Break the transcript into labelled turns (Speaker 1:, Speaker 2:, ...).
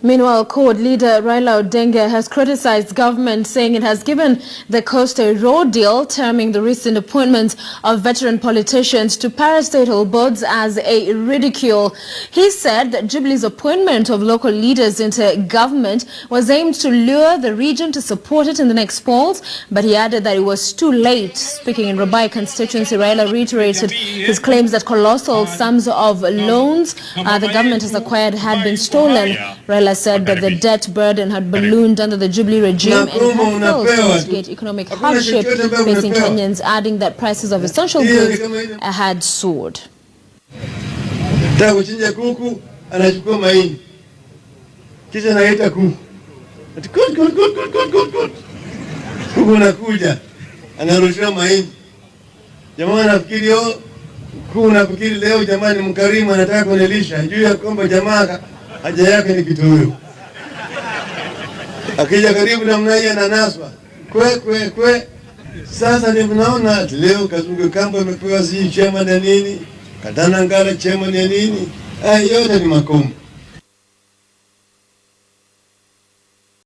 Speaker 1: Meanwhile, Court leader Raila Odinga has criticized government, saying it has given the coast a raw deal, terming the recent appointments of veteran politicians to parastatal boards as a ridicule. He said that Jubilee's appointment of local leaders into government was aimed to lure the region to support it in the next polls, but he added that it was too late. Speaking in Rabai constituency, Raila reiterated his claims that colossal sums of loans the government has acquired had been stolen. Raila said that the debt burden had ballooned under the Jubilee regime and had failed to mitigate economic hardship facing Kenyans, adding that prices of essential goods had soared.
Speaker 2: Nafikiri leo jamani mkarimu anataka kunilisha juu ya kwamba jamaa haja yake ni kitoweo. Akija karibu na mnaye ananaswa. Kwe. Sasa ni mnaona leo Kazungu Kambo imepewa si chema na nini? Katana Ngara chema na nini? Yote ni makomo.